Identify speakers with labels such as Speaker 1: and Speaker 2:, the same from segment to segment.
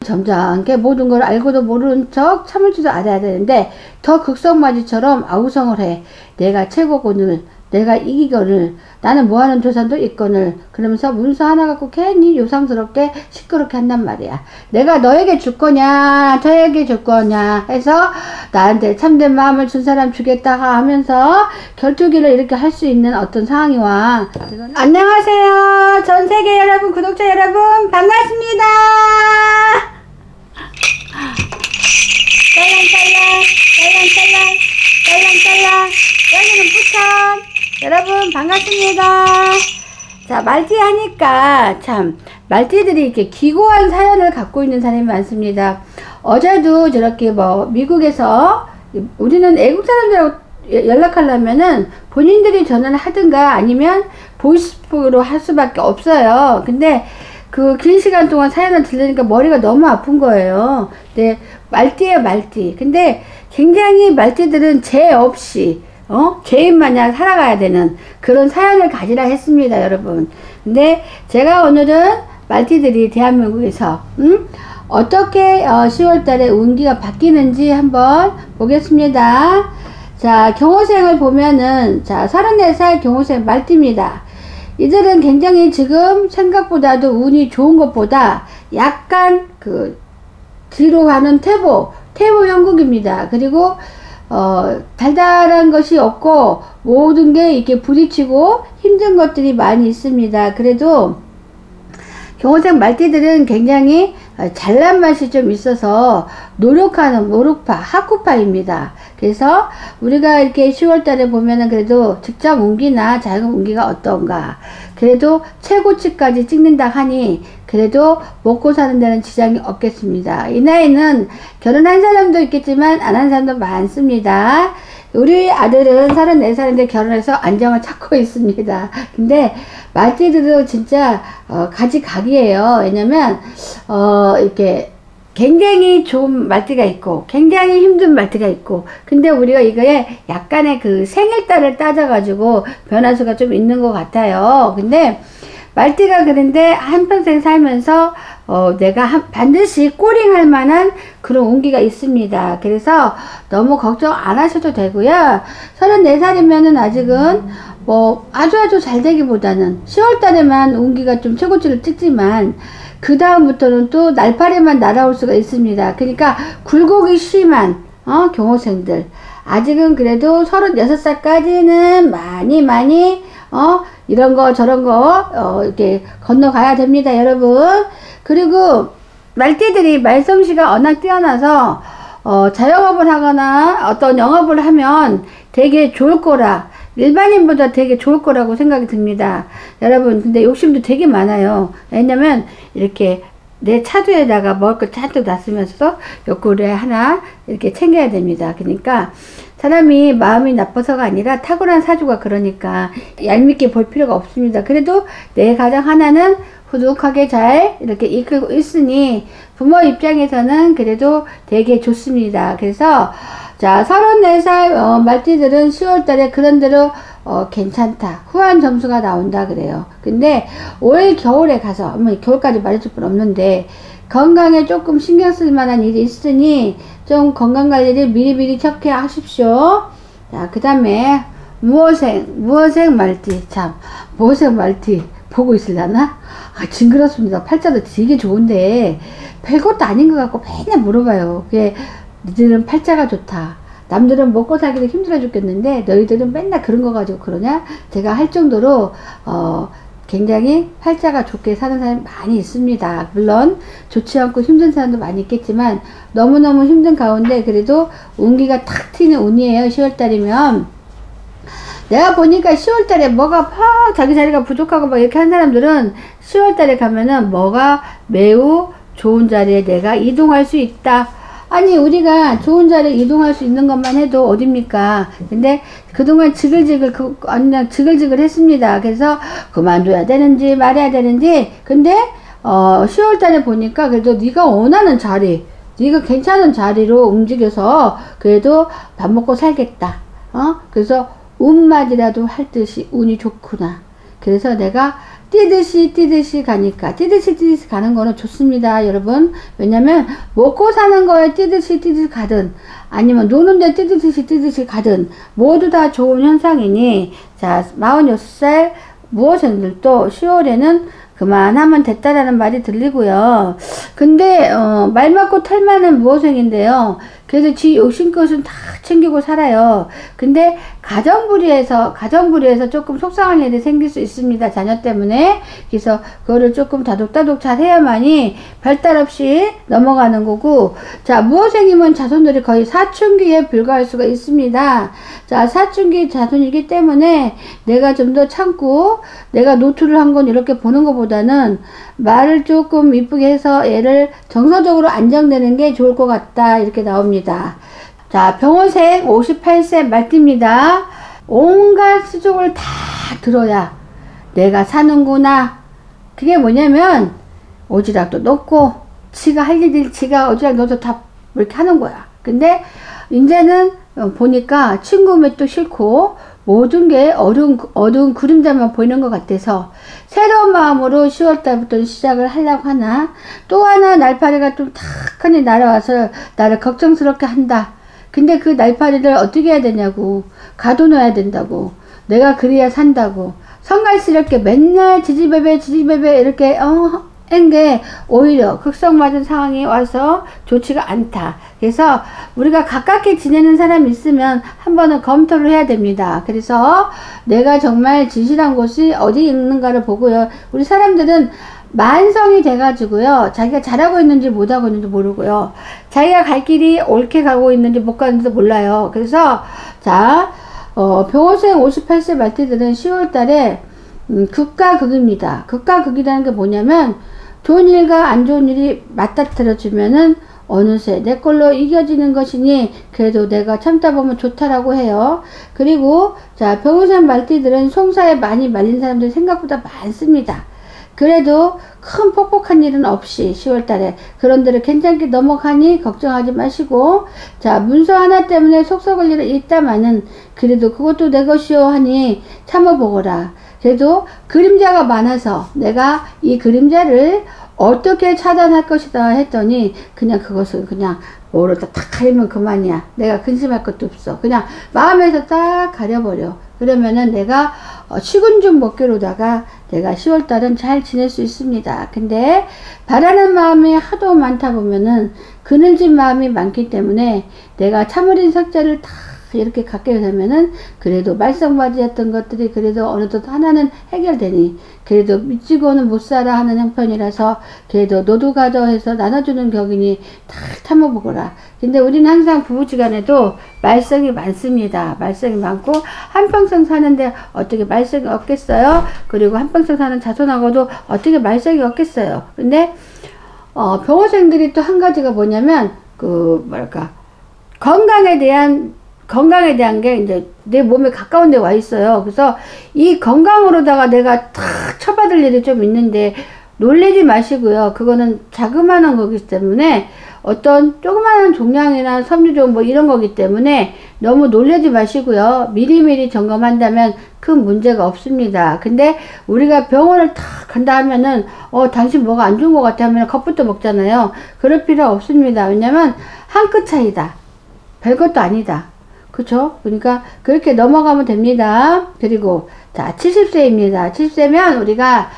Speaker 1: 점잖게 모든 걸 알고도 모르는 척 참을 줄도 알아야 되는데 더 극성맞이처럼 아우성을 해. 내가 최고거늘, 내가 이기거늘, 나는 뭐하는 조상도 있거늘, 그러면서 문서 하나 갖고 괜히 요상스럽게 시끄럽게 한단 말이야. 내가 너에게 줄 거냐 저에게 줄 거냐 해서 나한테 참된 마음을 준 사람 주겠다 하면서 결투기를 이렇게 할 수 있는 어떤 상황이 와. 안녕하세요 전세계 여러분, 구독자 여러분, 반갑습니다. 짤랑짤랑 여기는 부천. 여러분 반갑습니다. 자, 말띠 하니까 참 말띠들이 이렇게 기고한 사연을 갖고 있는 사람이 많습니다. 어제도 저렇게 뭐 미국에서 우리는 애국 사람들하고 연락하려면은 본인들이 전화를 하든가 아니면 보이스북으로 할 수밖에 없어요. 근데 그 긴 시간 동안 사연을 들으니까 머리가 너무 아픈 거예요. 근데 말띠예요, 말띠. 근데 굉장히 말띠들은 죄 없이 죄인 마냥 살아가야 되는 그런 사연을 가지라 했습니다, 여러분. 근데 제가 오늘은 말띠들이 대한민국에서 어떻게 10월 달에 운기가 바뀌는지 한번 보겠습니다. 자, 경호생을 보면은 자, 34살 경호생 말띠입니다. 이들은 굉장히 지금 생각보다도 운이 좋은 것보다 약간 그 뒤로 가는 태보 형국입니다. 그리고 달달한 것이 없고 모든 게 이렇게 부딪히고 힘든 것들이 많이 있습니다. 그래도 경호생 말띠들은 굉장히 잘난 맛이 좀 있어서 노력하는 모룩파, 하쿠파입니다. 그래서 우리가 이렇게 10월 달에 보면은 그래도 직장 운기나 자금 운기가 어떤가, 그래도 최고치까지 찍는다 하니 그래도 먹고 사는 데는 지장이 없겠습니다. 이 나이는 결혼한 사람도 있겠지만 안 한 사람도 많습니다. 우리 아들은 34살인데 결혼해서 안정을 찾고 있습니다. 근데 말띠들도 진짜 가지각이에요. 왜냐면 이렇게 굉장히 좋은 말띠가 있고 굉장히 힘든 말띠가 있고, 근데 우리가 이거에 약간의 그 생일달을 따져가지고 변화수가 좀 있는 것 같아요. 근데 말띠가 그런데 한평생 살면서 내가 반드시 꼬링할 만한 그런 운기가 있습니다. 그래서 너무 걱정 안 하셔도 되고요. 34살이면은 아직은 뭐 아주 잘 되기보다는 10월 달에만 운기가 좀 최고치를 찍지만 그 다음부터는 또 날파리만 날아올 수가 있습니다. 그러니까 굴곡이 심한 경호생들, 아직은 그래도 36살까지는 많이 이런 거 저런 거 이렇게 건너가야 됩니다, 여러분. 그리고 말띠들이 말솜씨가 워낙 뛰어나서 자영업을 하거나 어떤 영업을 하면 되게 좋을 거라, 일반인보다 되게 좋을 거라고 생각이 듭니다. 여러분, 근데 욕심도 되게 많아요. 왜냐면 이렇게 내 차도에다가 먹을 거 잔뜩 놨으면서 옆구리에 하나 이렇게 챙겨야 됩니다. 그러니까 사람이 마음이 나빠서가 아니라 탁월한 사주가 그러니까 얄밉게 볼 필요가 없습니다. 그래도 내 가정 하나는 후둑하게 잘 이렇게 이끌고 있으니 부모 입장에서는 그래도 되게 좋습니다. 그래서 자, 34살 말띠들은 10월 달에 그런대로 괜찮다, 후한 점수가 나온다 그래요. 근데 올 겨울에 가서 겨울까지 말해줄 건 없는데 건강에 조금 신경 쓸 만한 일이 있으니 좀 건강관리를 미리미리 체크하십시오. 자, 그 다음에 무어생 말띠. 참, 무어생 말띠 보고 있으려나? 징그럽습니다. 팔자도 되게 좋은데 별것도 아닌 것 같고 맨날 물어봐요. 그게 니들은 팔자가 좋다, 남들은 먹고 살기도 힘들어 죽겠는데 너희들은 맨날 그런 거 가지고 그러냐? 제가 할 정도로 굉장히 팔자가 좋게 사는 사람이 많이 있습니다. 물론 좋지 않고 힘든 사람도 많이 있겠지만 너무너무 힘든 가운데 그래도 운기가 탁 튀는 운이에요. 10월달이면 내가 보니까 10월달에 뭐가 자기 자리가 부족하고 막 이렇게 한 사람들은 10월달에 가면은 뭐가 매우 좋은 자리에 내가 이동할 수 있다. 아니, 우리가 좋은 자리에 이동할 수 있는 것만 해도 어딥니까? 근데 그동안 지글지글 했습니다. 그래서 그만둬야 되는지 말해야 되는지. 근데 10월 달에 보니까 그래도 네가 원하는 자리, 네가 괜찮은 자리로 움직여서 그래도 밥 먹고 살겠다. 그래서 운맞이라도 할 듯이 운이 좋구나. 그래서 내가 뛰듯이 가니까 뛰듯이 가는 거는 좋습니다, 여러분. 왜냐면 먹고 사는 거에 뛰듯이 가든 아니면 노는데 뛰듯이 가든 모두 다 좋은 현상이니, 자 46살 무호생들도 10월에는 그만하면 됐다라는 말이 들리고요. 근데 말 많고 털 많은 무호생인데요. 그래서 지 욕심것은 다 챙기고 살아요. 근데 가정부리에서 조금 속상한 일이 생길 수 있습니다, 자녀 때문에. 그래서 그거를 조금 다독다독 잘 해야만이 별탈 없이 넘어가는 거고, 자 무호생이면 자손들이 거의 사춘기에 불과할 수가 있습니다. 자 사춘기 자손이기 때문에 내가 좀 더 참고, 내가 노출을 한 건 이렇게 보는 것보다는 말을 조금 이쁘게 해서 얘를 정서적으로 안정되는 게 좋을 것 같다, 이렇게 나옵니다. 자 병호생 58세 말띠입니다. 온갖 수족을 다 들어야 내가 사는구나. 그게 뭐냐면 오지랖도 높고 지가 할 일을 지가 오지랖 넣어서 다 이렇게 하는 거야. 근데 이제는 보니까 친구 맺도 싫고 모든 게 어두운 그림자만 보이는 것 같아서 새로운 마음으로 10월달부터 시작을 하려고 하나, 또 하나 날파리가 좀 탁하니 날아와서 나를 걱정스럽게 한다. 근데 그 날파리를 어떻게 해야 되냐고, 가둬놔야 된다고, 내가 그래야 산다고, 성갈스럽게 맨날 지지배배 이렇게 한 게 오히려 극성맞은 상황이 와서 좋지가 않다. 그래서 우리가 가깝게 지내는 사람이 있으면 한 번은 검토를 해야 됩니다. 그래서 내가 정말 진실한 곳이 어디 있는가를 보고요. 우리 사람들은 만성이 돼가지고요, 자기가 잘하고 있는지 못하고 있는지 모르고요, 자기가 갈 길이 옳게 가고 있는지 못 가는지도 몰라요. 그래서 자 병호생 58세 말띠들은 10월달에 극과 극입니다. 극과 극이라는 게 뭐냐면, 좋은 일과 안 좋은 일이 맞닥뜨려주면은 어느새 내 걸로 이겨지는 것이니 그래도 내가 참다 보면 좋다라고 해요. 그리고 자 병호생 말띠들은 송사에 많이 말린 사람들이 생각보다 많습니다. 그래도 큰 폭폭한 일은 없이 10월달에 그런 데를 괜찮게 넘어가니 걱정하지 마시고, 자 문서 하나 때문에 속 썩을 일은 있다마는 그래도 그것도 내 것이요 하니 참아보거라. 그래도 그림자가 많아서 내가 이 그림자를 어떻게 차단할 것이다 했더니, 그냥 그것은 그냥 뭐로 딱 가리면 그만이야. 내가 근심할 것도 없어. 그냥 마음에서 딱 가려버려. 그러면은 내가 식은죽 먹기로다가 내가 10월달은 잘 지낼 수 있습니다. 근데 바라는 마음이 하도 많다 보면은 그늘진 마음이 많기 때문에 내가 참으린 석자를 다 이렇게 갖게 되면은 그래도 말썽맞이했던 것들이 그래도 어느덧 하나는 해결되니, 그래도 미치고는 못 살아 하는 형편이라서 그래도 너도 가져 해서 나눠주는 격이니 다 참아보거라. 근데 우리는 항상 부부지간에도 말썽이 많습니다. 말썽이 많고 한평생 사는데 어떻게 말썽이 없겠어요? 그리고 한평생 사는 자손하고도 어떻게 말썽이 없겠어요? 근데 병호생들이 또 한 가지가 뭐냐면, 건강에 대한 게 이제 내 몸에 가까운 데 와 있어요. 그래서 이 건강으로다가 내가 탁 처받을 일이 좀 있는데 놀래지 마시고요. 그거는 자그마한 거기 때문에, 어떤 조그마한 종양이나 섬유종 뭐 이런 거기 때문에 너무 놀래지 마시고요. 미리미리 점검한다면 큰 문제가 없습니다. 근데 우리가 병원을 탁 간다 하면은 당신 뭐가 안 좋은 것 같아 하면 겁부터 먹잖아요. 그럴 필요 없습니다. 왜냐면 한 끗 차이다. 별것도 아니다. 그쵸? 그러니까 그렇게 넘어가면 됩니다. 그리고 자 70세입니다. 70세면 우리가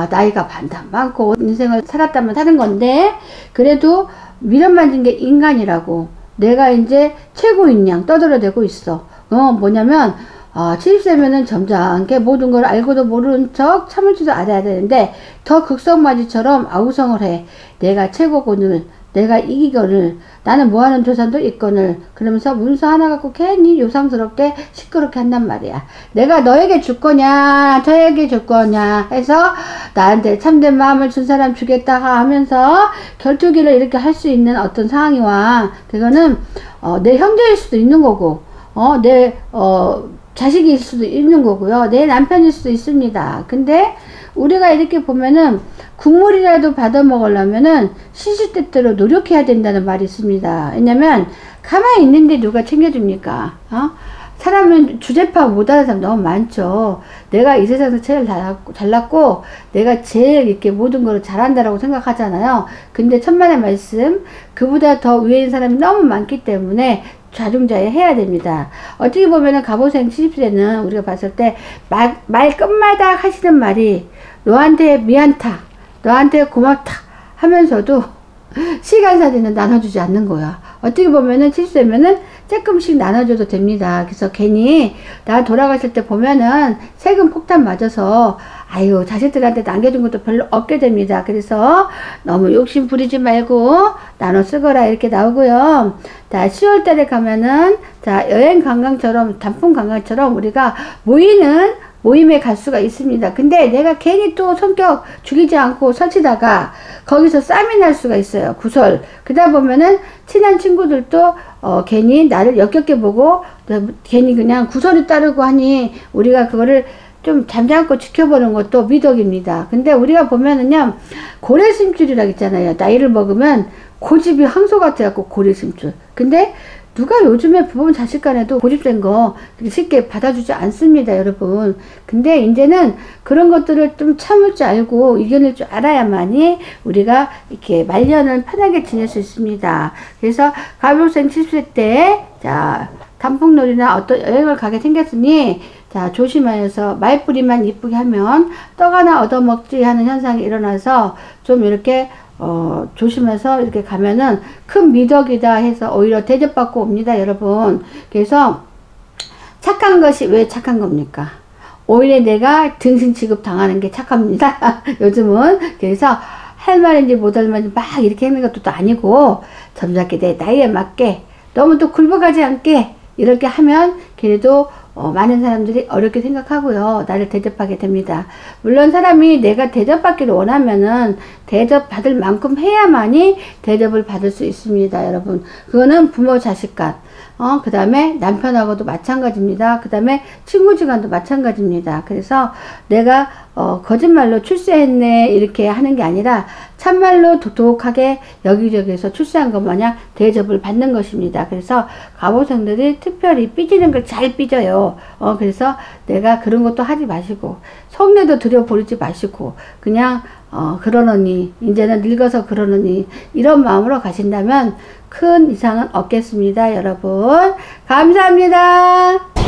Speaker 1: 나이가 반도 많고 인생을 살았다면 사는 건데, 그래도 미련만진 게 인간이라고 내가 이제 최고인 양 떠들어대고 있어. 뭐냐면 70세면은 점잖게 모든 걸 알고도 모르는 척 참을지도 알아야 되는데, 더 극성맞이처럼 아우성을 해. 내가 최고고늘, 내가 이기거늘, 나는 뭐하는 조상도 있거늘, 그러면서 문서 하나 갖고 괜히 요상스럽게 시끄럽게 한단 말이야. 내가 너에게 줄 거냐 저에게 줄 거냐 해서 나한테 참된 마음을 준 사람 주겠다 하면서 결투기를 이렇게 할 수 있는 어떤 상황이 와. 그거는 내 형제일 수도 있는 거고, 내 자식일 수도 있는 거고요. 내 남편일 수도 있습니다. 근데 우리가 이렇게 보면은 국물이라도 받아 먹으려면은 시시때때로 노력해야 된다는 말이 있습니다. 왜냐면 가만히 있는데 누가 챙겨줍니까? 사람은 주제파 못하는 사람 너무 많죠. 내가 이 세상에서 제일 잘났고 내가 제일 이렇게 모든 걸 잘한다라고 생각하잖아요. 근데 천만의 말씀, 그보다 더 위인 사람이 너무 많기 때문에 좌중자에 해야 됩니다. 어떻게 보면은 갑오생 70세는 우리가 봤을 때 말 끝마다 하시는 말이 너한테 미안타, 너한테 고맙다 하면서도 시간 사진은 나눠주지 않는 거야. 어떻게 보면은 70세면은 조금씩 나눠줘도 됩니다. 그래서 괜히 나 돌아가실 때 보면은 세금 폭탄 맞아서 아유 자식들한테 남겨준 것도 별로 없게 됩니다. 그래서 너무 욕심 부리지 말고 나눠 쓰거라 이렇게 나오고요. 자 10월 달에 가면은 자 여행 관광처럼 단품 관광처럼 우리가 모임에 갈 수가 있습니다. 근데 내가 괜히 또 성격 죽이지 않고 설치다가 거기서 쌈이 날 수가 있어요. 구설. 그러다 보면은 친한 친구들도 괜히 나를 역겹게 보고 괜히 그냥 구설이 따르고 하니 우리가 그거를 좀 잠잠고 지켜보는 것도 미덕입니다. 근데 우리가 보면은요 고래심줄이라고 있잖아요. 나이를 먹으면 고집이 항소 같아갖고 고래심줄. 근데 누가 요즘에 부모 자식 간에도 고집된 거 쉽게 받아주지 않습니다, 여러분. 근데 이제는 그런 것들을 좀 참을 줄 알고 이겨낼 줄 알아야만이 우리가 이렇게 말년을 편하게 지낼 수 있습니다. 그래서 갑오생 70세 때, 자, 단풍놀이나 어떤 여행을 가게 생겼으니, 자, 조심하여서 말뿌리만 이쁘게 하면 떡 하나 얻어먹지 하는 현상이 일어나서 좀 이렇게 조심해서 이렇게 가면은 큰 미덕이다 해서 오히려 대접받고 옵니다, 여러분. 그래서 착한 것이 왜 착한 겁니까? 오히려 내가 등신 취급 당하는 게 착합니다. 요즘은. 그래서 할 말인지 못 할 말인지 막 이렇게 하는 것도 또 아니고 점잖게 내 나이에 맞게 너무 또 굴복하지 않게 이렇게 하면 그래도 많은 사람들이 어렵게 생각하고요. 나를 대접하게 됩니다. 물론 사람이 내가 대접받기를 원하면은 대접받을 만큼 해야만이 대접을 받을 수 있습니다. 여러분. 그거는 부모 자식 간, 그 다음에 남편하고도 마찬가지입니다. 그 다음에 친구지간도 마찬가지입니다. 그래서 내가 거짓말로 출세했네 이렇게 하는 게 아니라 참말로 독특하게 여기저기에서 출세한 것 마냥 대접을 받는 것입니다. 그래서 갑오생들이 특별히 삐지는 걸 잘 삐져요. 그래서 내가 그런 것도 하지 마시고 속내도 들여버리지 마시고 그냥 그러느니 이제는 늙어서 그러느니 이런 마음으로 가신다면 큰 이상은 없겠습니다. 여러분 감사합니다.